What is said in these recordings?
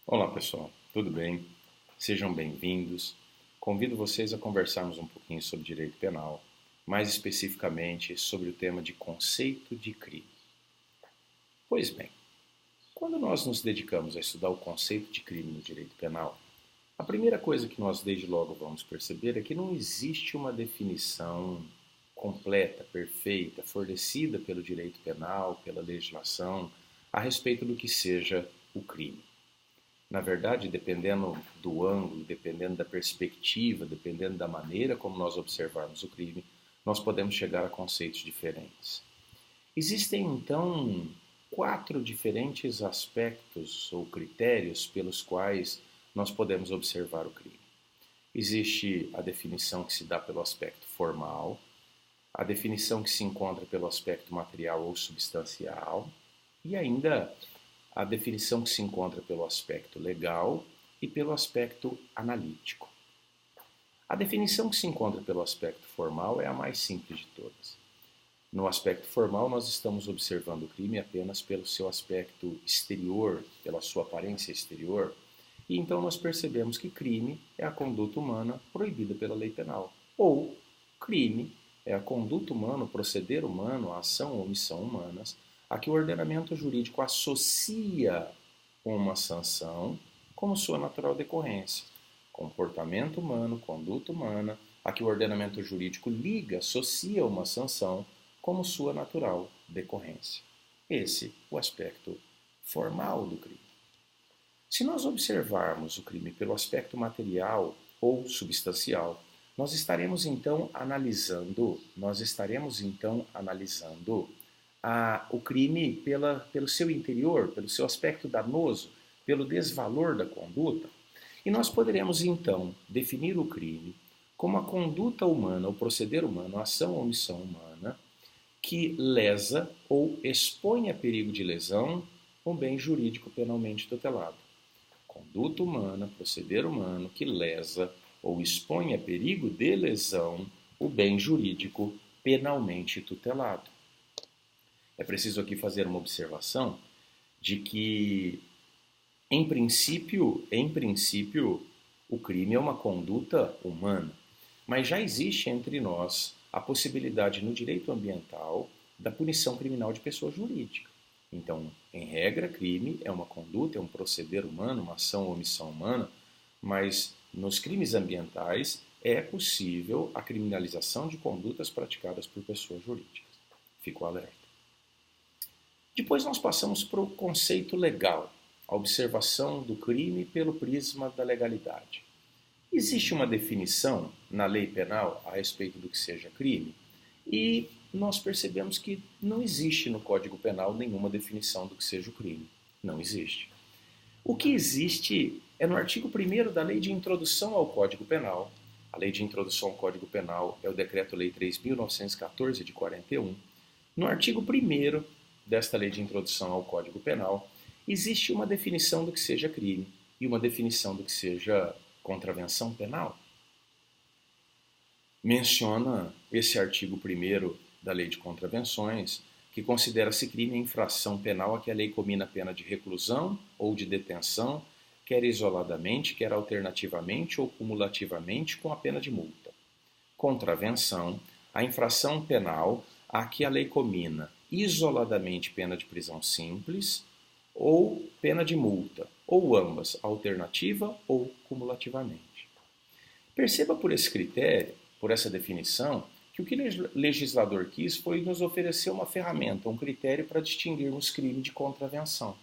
Olá pessoal, tudo bem? Sejam bem-vindos. Convido vocês a conversarmos um pouquinho sobre direito penal, mais especificamente sobre o tema de conceito de crime. Pois bem, quando nós nos dedicamos a estudar o conceito de crime no direito penal, a primeira coisa que nós desde logo vamos perceber é que não existe uma definição completa, perfeita, fornecida pelo direito penal, pela legislação, a respeito do que seja o crime. Na verdade, dependendo do ângulo, dependendo da perspectiva, dependendo da maneira como nós observarmos o crime, nós podemos chegar a conceitos diferentes. Existem, então, 4 diferentes aspectos ou critérios pelos quais nós podemos observar o crime. Existe a definição que se dá pelo aspecto formal, a definição que se encontra pelo aspecto material ou substancial e ainda a definição que se encontra pelo aspecto legal e pelo aspecto analítico. A definição que se encontra pelo aspecto formal é a mais simples de todas. No aspecto formal, nós estamos observando o crime apenas pelo seu aspecto exterior, pela sua aparência exterior, e então nós percebemos que crime é a conduta humana proibida pela lei penal, ou crime é a conduta humana, o proceder humano, a ação ou omissão humanas, a que o ordenamento jurídico associa uma sanção como sua natural decorrência. Comportamento humano, conduta humana, a que o ordenamento jurídico liga, associa uma sanção como sua natural decorrência. Esse é o aspecto formal do crime. Se nós observarmos o crime pelo aspecto material ou substancial, nós estaremos então analisando o crime pelo seu interior, pelo seu aspecto danoso, pelo desvalor da conduta. E nós poderemos então definir o crime como a conduta humana, o proceder humano, a ação ou omissão humana, que lesa ou expõe a perigo de lesão um bem jurídico penalmente tutelado. Conduta humana, proceder humano que lesa ou expõe a perigo de lesão o bem jurídico penalmente tutelado. É preciso aqui fazer uma observação de que, em princípio, o crime é uma conduta humana, mas já existe entre nós a possibilidade no direito ambiental da punição criminal de pessoa jurídica. Então, em regra, crime é uma conduta, é um proceder humano, uma ação ou omissão humana, mas nos crimes ambientais é possível a criminalização de condutas praticadas por pessoas jurídicas. Fico alerta. Depois nós passamos para o conceito legal, a observação do crime pelo prisma da legalidade. Existe uma definição na lei penal a respeito do que seja crime e nós percebemos que não existe no Código Penal nenhuma definição do que seja o crime. Não existe. O que existe é no artigo 1º da Lei de Introdução ao Código Penal. A Lei de Introdução ao Código Penal é o Decreto-Lei 3.914 de 41. No artigo 1º desta Lei de Introdução ao Código Penal, existe uma definição do que seja crime e uma definição do que seja contravenção penal. Menciona esse artigo 1º da Lei de Contravenções, que considera-se crime a infração penal a que a lei comina pena de reclusão ou de detenção, quer isoladamente, quer alternativamente ou cumulativamente com a pena de multa. Contravenção, a infração penal a que a lei comina isoladamente pena de prisão simples ou pena de multa, ou ambas, alternativa ou cumulativamente. Perceba por esse critério, por essa definição, que o que o legislador quis foi nos oferecer uma ferramenta, um critério para distinguirmos crime de contravenção.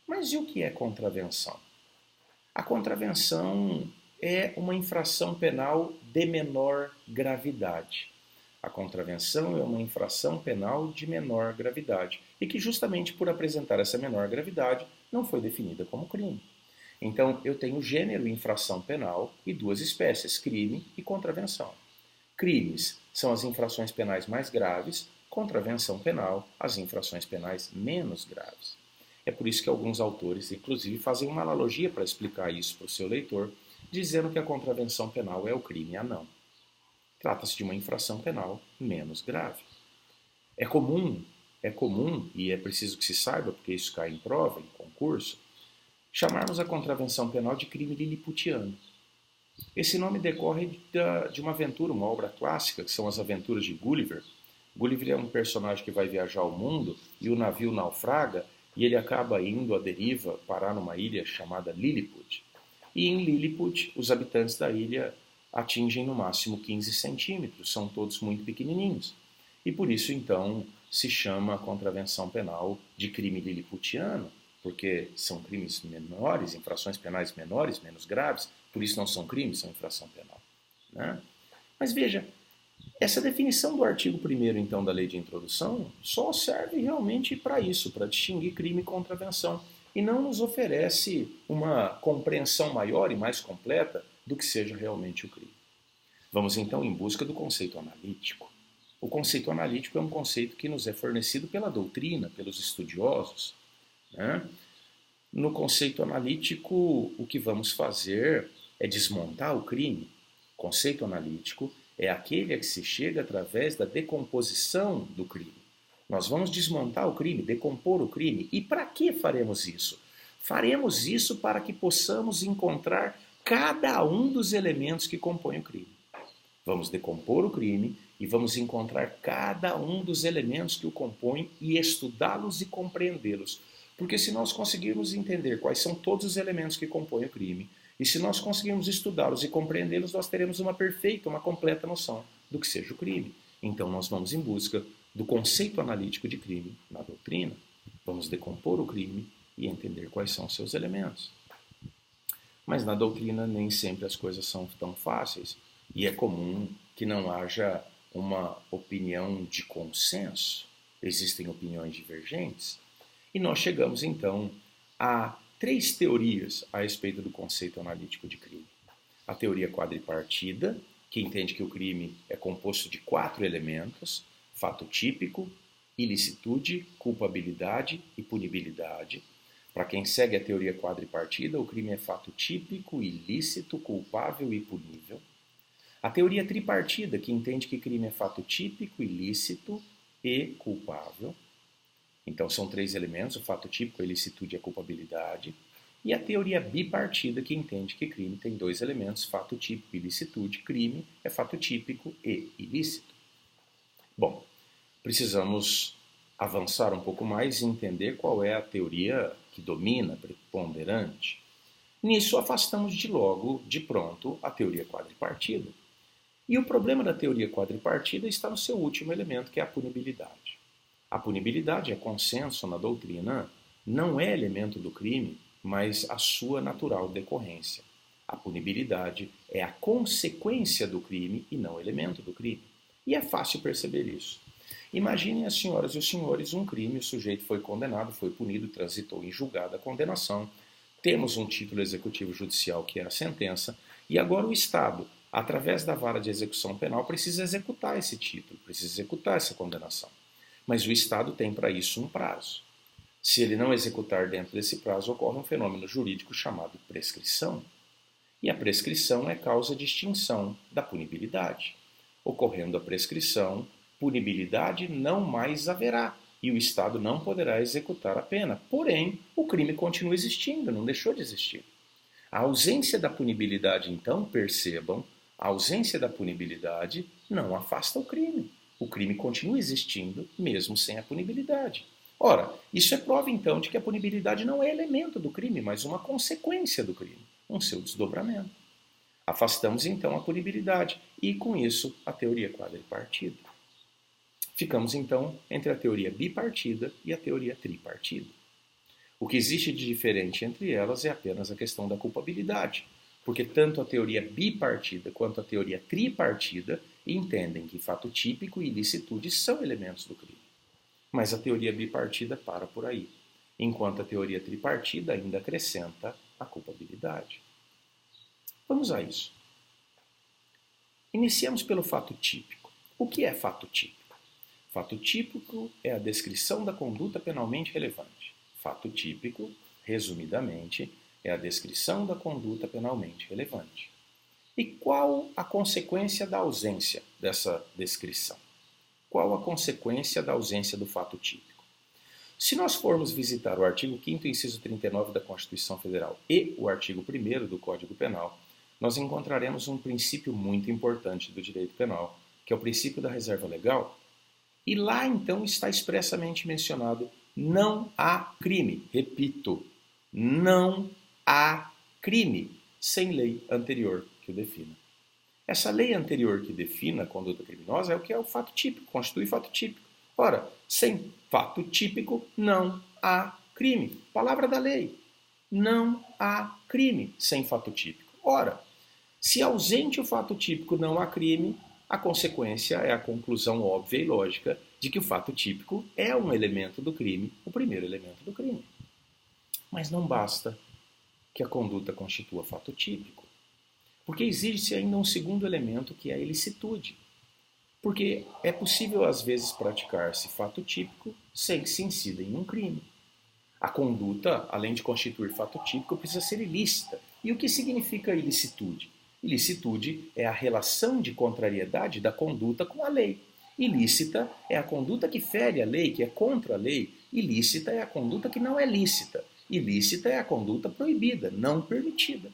Mas e o que é contravenção? A contravenção é uma infração penal de menor gravidade. A contravenção é uma infração penal de menor gravidade e que, justamente por apresentar essa menor gravidade, não foi definida como crime. Então, eu tenho gênero infração penal e 2 espécies, crime e contravenção. Crimes são as infrações penais mais graves, contravenção penal, as infrações penais menos graves. É por isso que alguns autores, inclusive, fazem uma analogia para explicar isso para o seu leitor, dizendo que a contravenção penal é o crime anão. Trata-se de uma infração penal menos grave. É comum, e é preciso que se saiba, porque isso cai em prova, em concurso, chamarmos a contravenção penal de crime liliputiano. Esse nome decorre de uma aventura, uma obra clássica, que são as Aventuras de Gulliver. Gulliver é um personagem que vai viajar ao mundo e o navio naufraga e ele acaba indo à deriva parar numa ilha chamada Lilliput. E em Lilliput, os habitantes da ilha atingem no máximo 15 centímetros, são todos muito pequenininhos. E por isso, então, se chama a contravenção penal de crime liliputiano, porque são crimes menores, infrações penais menores, menos graves, por isso não são crimes, são infração penal. Né? Mas veja, essa definição do artigo 1º, então, da lei de introdução, só serve realmente para isso, para distinguir crime e contravenção, e não nos oferece uma compreensão maior e mais completa do que seja realmente o crime. Vamos, então, em busca do conceito analítico. O conceito analítico é um conceito que nos é fornecido pela doutrina, pelos estudiosos. Né? No conceito analítico, o que vamos fazer é desmontar o crime. O conceito analítico é aquele a que se chega através da decomposição do crime. Nós vamos desmontar o crime, decompor o crime. E para que faremos isso? Faremos isso para que possamos encontrar cada um dos elementos que compõem o crime. Vamos decompor o crime e vamos encontrar cada um dos elementos que o compõem e estudá-los e compreendê-los. Porque se nós conseguirmos entender quais são todos os elementos que compõem o crime, e se nós conseguirmos estudá-los e compreendê-los, nós teremos uma perfeita, uma completa noção do que seja o crime. Então nós vamos em busca do conceito analítico de crime na doutrina. Vamos decompor o crime e entender quais são seus elementos. Mas na doutrina nem sempre as coisas são tão fáceis. E é comum que não haja uma opinião de consenso. Existem opiniões divergentes. E nós chegamos, então, a 3 teorias a respeito do conceito analítico de crime. A teoria quadripartida, que entende que o crime é composto de 4 elementos: fato típico, ilicitude, culpabilidade e punibilidade. Para quem segue a teoria quadripartida, o crime é fato típico, ilícito, culpável e punível. A teoria tripartida, que entende que crime é fato típico, ilícito e culpável. Então são 3 elementos: o fato típico, a ilicitude e a culpabilidade. E a teoria bipartida, que entende que crime tem 2 elementos: fato típico e ilicitude. Crime é fato típico e ilícito. Bom, precisamos avançar um pouco mais e entender qual é a teoria que domina, preponderante. Nisso afastamos de pronto a teoria quadripartida. E o problema da teoria quadripartida está no seu último elemento, que é a punibilidade. A punibilidade é consenso na doutrina, não é elemento do crime, mas a sua natural decorrência. A punibilidade é a consequência do crime e não elemento do crime. E é fácil perceber isso. Imaginem as senhoras e os senhores um crime, o sujeito foi condenado, foi punido, transitou em julgado a condenação, temos um título executivo judicial que é a sentença, e agora o Estado, através da vara de execução penal, precisa executar esse título, precisa executar essa condenação. Mas o Estado tem para isso um prazo. Se ele não executar dentro desse prazo, ocorre um fenômeno jurídico chamado prescrição. E a prescrição é causa de extinção da punibilidade. Ocorrendo a prescrição, punibilidade não mais haverá e o Estado não poderá executar a pena. Porém, o crime continua existindo, não deixou de existir. A ausência da punibilidade, então, percebam, a ausência da punibilidade não afasta o crime. O crime continua existindo, mesmo sem a punibilidade. Ora, isso é prova, então, de que a punibilidade não é elemento do crime, mas uma consequência do crime, um seu desdobramento. Afastamos, então, a punibilidade e, com isso, a teoria quadripartida. Ficamos, então, entre a teoria bipartida e a teoria tripartida. O que existe de diferente entre elas é apenas a questão da culpabilidade, porque tanto a teoria bipartida quanto a teoria tripartida entendem que fato típico e ilicitude são elementos do crime. Mas a teoria bipartida para por aí, enquanto a teoria tripartida ainda acrescenta a culpabilidade. Vamos a isso. Iniciamos pelo fato típico. O que é fato típico? Fato típico é a descrição da conduta penalmente relevante. Fato típico, resumidamente, é a descrição da conduta penalmente relevante. E qual a consequência da ausência dessa descrição? Qual a consequência da ausência do fato típico? Se nós formos visitar o artigo 5º, inciso 39 da Constituição Federal e o artigo 1º do Código Penal, nós encontraremos um princípio muito importante do direito penal, que é o princípio da reserva legal, e lá então está expressamente mencionado: não há crime. Repito, não há crime sem lei anterior que o defina. Essa lei anterior que defina a conduta criminosa é o que é o fato típico, constitui fato típico. Ora, sem fato típico não há crime. Palavra da lei. Não há crime sem fato típico. Ora, se ausente o fato típico não há crime, a consequência é a conclusão óbvia e lógica de que o fato típico é um elemento do crime, o primeiro elemento do crime. Mas não basta que a conduta constitua fato típico, porque exige-se ainda um segundo elemento, que é a ilicitude. Porque é possível, às vezes, praticar-se fato típico sem que se incida em um crime. A conduta, além de constituir fato típico, precisa ser ilícita. E o que significa ilicitude? Ilicitude é a relação de contrariedade da conduta com a lei. Ilícita é a conduta que fere a lei, que é contra a lei. Ilícita é a conduta que não é lícita. Ilícita é a conduta proibida, não permitida.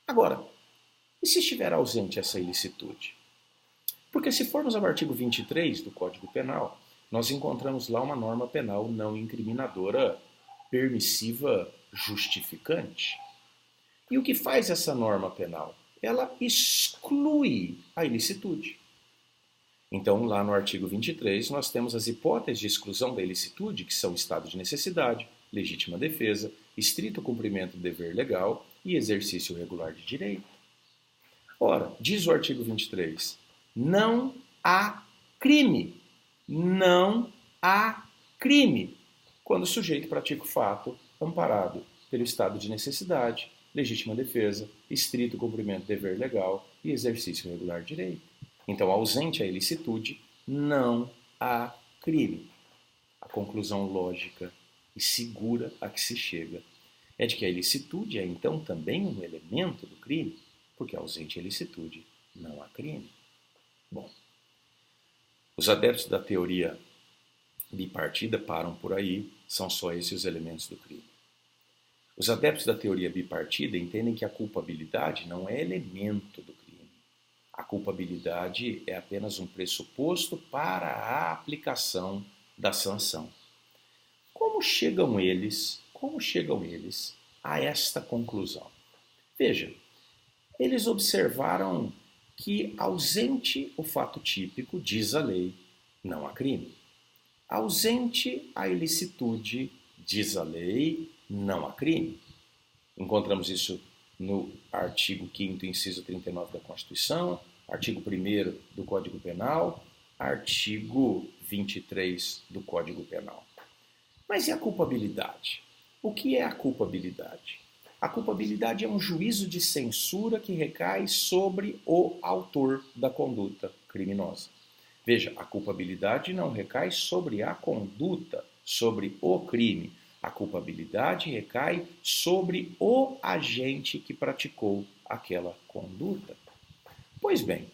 Agora, e se estiver ausente essa ilicitude? Porque se formos ao artigo 23 do Código Penal, nós encontramos lá uma norma penal não incriminadora, permissiva, justificante. E o que faz essa norma penal? Ela exclui a ilicitude. Então, lá no artigo 23, nós temos as hipóteses de exclusão da ilicitude, que são estado de necessidade, legítima defesa, estrito cumprimento do dever legal e exercício regular de direito. Ora, diz o artigo 23, não há crime. Não há crime quando o sujeito pratica o fato amparado pelo estado de necessidade, legítima defesa, estrito cumprimento do dever legal e exercício regular de direito. Então, ausente a ilicitude, não há crime. A conclusão lógica e segura a que se chega é de que a ilicitude é então também um elemento do crime, porque ausente a ilicitude, não há crime. Bom, os adeptos da teoria bipartida param por aí, são só esses os elementos do crime. Os adeptos da teoria bipartida entendem que a culpabilidade não é elemento do crime. A culpabilidade é apenas um pressuposto para a aplicação da sanção. Como chegam eles a esta conclusão? Veja, eles observaram que, ausente o fato típico, diz a lei, não há crime. Ausente a ilicitude, diz a lei, não há crime. Encontramos isso no artigo 5º, inciso 39 da Constituição, artigo 1º do Código Penal, artigo 23 do Código Penal. Mas e a culpabilidade? O que é a culpabilidade? A culpabilidade é um juízo de censura que recai sobre o autor da conduta criminosa. Veja, a culpabilidade não recai sobre a conduta, sobre o crime. A culpabilidade recai sobre o agente que praticou aquela conduta. Pois bem,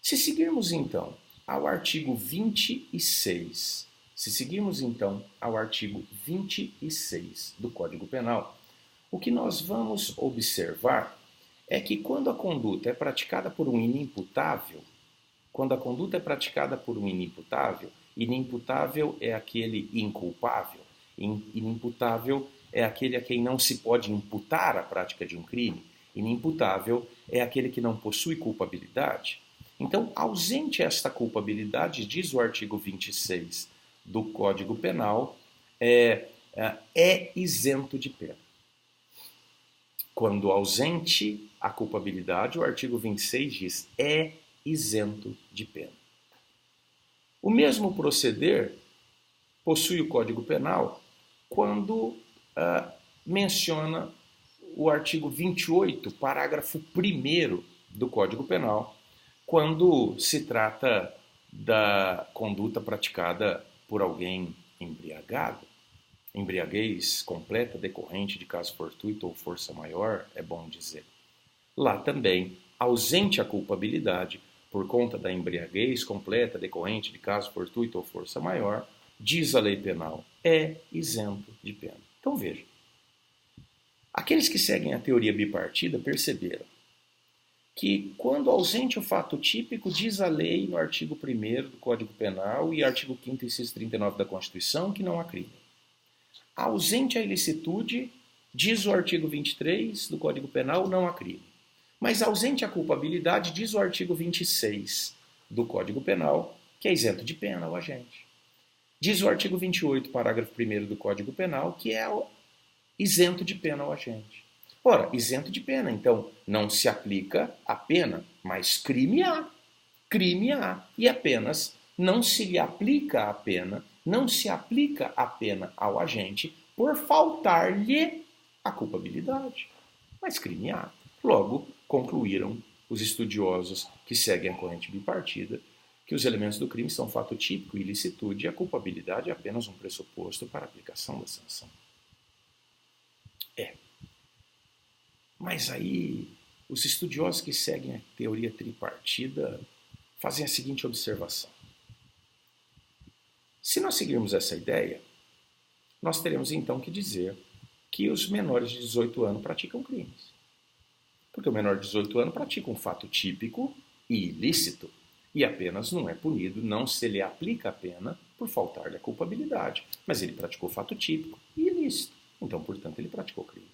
se seguirmos então ao artigo 26, do Código Penal, o que nós vamos observar é que quando a conduta é praticada por um inimputável, inimputável é aquele inculpável, inimputável é aquele a quem não se pode imputar a prática de um crime, inimputável é aquele que não possui culpabilidade. Então, ausente esta culpabilidade, diz o artigo 26 do Código Penal, é isento de pena. Quando ausente a culpabilidade, o artigo 26 diz, é isento de pena. O mesmo proceder possui o Código Penal quando menciona o artigo 28, parágrafo 1º do Código Penal, quando se trata da conduta praticada por alguém embriagado. Embriaguez completa decorrente de caso fortuito ou força maior, é bom dizer. Lá também, ausente a culpabilidade por conta da embriaguez completa decorrente de caso fortuito ou força maior, diz a lei penal, é isento de pena. Então veja, aqueles que seguem a teoria bipartida perceberam que quando ausente o fato típico, diz a lei no artigo 1º do Código Penal e artigo 5º, inciso 39 da Constituição, que não há crime. Ausente a ilicitude, diz o artigo 23 do Código Penal, não há crime. Mas ausente a culpabilidade, diz o artigo 26 do Código Penal, que é isento de pena o agente. Diz o artigo 28, parágrafo 1º do Código Penal, que é isento de pena ao agente. Ora, isento de pena, então não se aplica a pena, mas crime há. Crime há. E apenas não se lhe aplica a pena, não se aplica a pena ao agente por faltar-lhe a culpabilidade. Mas crime há. Logo, concluíram os estudiosos que seguem a corrente bipartida que os elementos do crime são fato típico e ilicitude e a culpabilidade é apenas um pressuposto para a aplicação da sanção. Mas aí, os estudiosos que seguem a teoria tripartida fazem a seguinte observação. Se nós seguirmos essa ideia, nós teremos então que dizer que os menores de 18 anos praticam crimes. Porque o menor de 18 anos pratica um fato típico e ilícito e apenas não é punido, não se lhe aplica a pena por faltar-lhe a culpabilidade. Mas ele praticou fato típico e ilícito, então, portanto, ele praticou crime.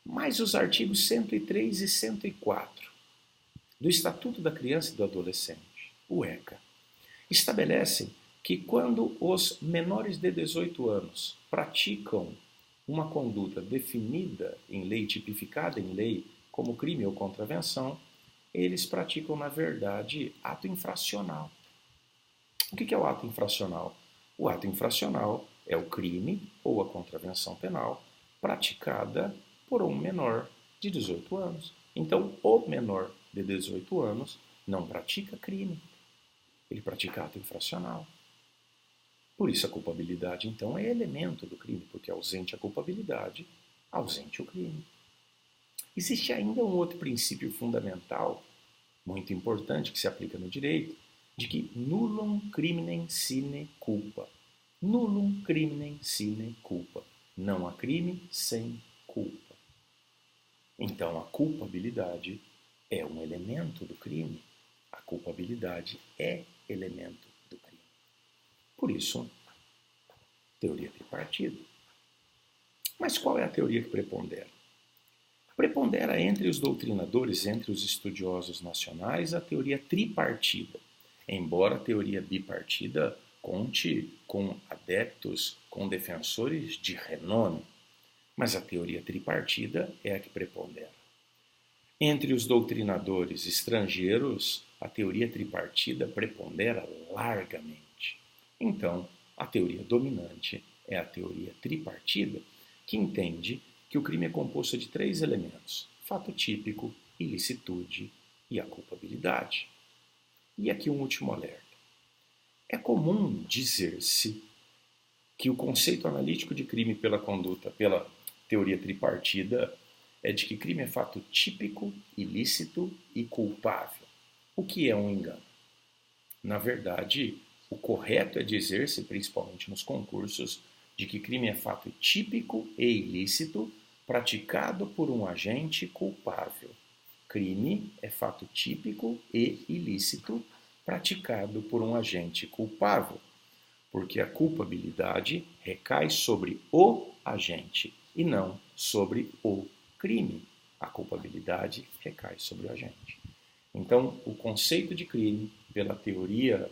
Mas os artigos 103 e 104 do Estatuto da Criança e do Adolescente, o ECA, estabelecem que quando os menores de 18 anos praticam uma conduta definida em lei, tipificada em lei como crime ou contravenção, eles praticam, na verdade, ato infracional. O que é o ato infracional? O ato infracional é o crime ou a contravenção penal praticada por um menor de 18 anos. Então, o menor de 18 anos não pratica crime, ele pratica ato infracional. Por isso a culpabilidade, então, é elemento do crime, porque ausente a culpabilidade, ausente o crime. Existe ainda um outro princípio fundamental, muito importante, que se aplica no direito, de que nullum criminem sine culpa. Nullum criminem sine culpa. Não há crime sem culpa. Então, a culpabilidade é um elemento do crime. A culpabilidade é elemento do crime. Por isso, teoria tripartida. Mas qual é a teoria que prepondera? Prepondera entre os doutrinadores, entre os estudiosos nacionais, a teoria tripartida, embora a teoria bipartida conte com adeptos, com defensores de renome. Mas a teoria tripartida é a que prepondera. Entre os doutrinadores estrangeiros, a teoria tripartida prepondera largamente. Então, a teoria dominante é a teoria tripartida, que entende que o crime é composto de 3 elementos: fato típico, ilicitude e a culpabilidade. E aqui um último alerta. É comum dizer-se que o conceito analítico de crime pela conduta, pela teoria tripartida, é de que crime é fato típico, ilícito e culpável, o que é um engano. Na verdade, o correto é dizer-se, principalmente nos concursos, de que crime é fato típico e ilícito praticado por um agente culpável. Crime é fato típico e ilícito praticado por um agente culpável, porque a culpabilidade recai sobre o agente e não sobre o crime. A culpabilidade recai sobre o agente. Então, o conceito de crime, pela teoria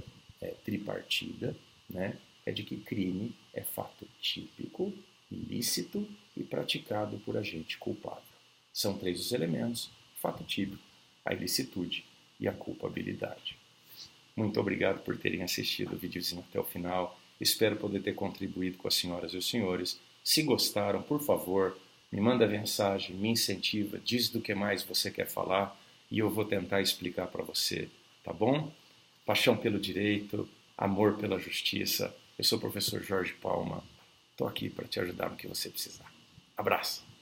tripartida, é de que crime é fato típico, ilícito e praticado por agente culpável. São 3 os elementos: fato típico, a ilicitude e a culpabilidade. Muito obrigado por terem assistido o videozinho até o final. Espero poder ter contribuído com as senhoras e os senhores. Se gostaram, por favor, me manda mensagem, me incentiva, diz do que mais você quer falar e eu vou tentar explicar para você, tá bom? Paixão pelo direito, amor pela justiça. Eu sou o professor Jorge Palma. Estou aqui para te ajudar no que você precisar. Abraço!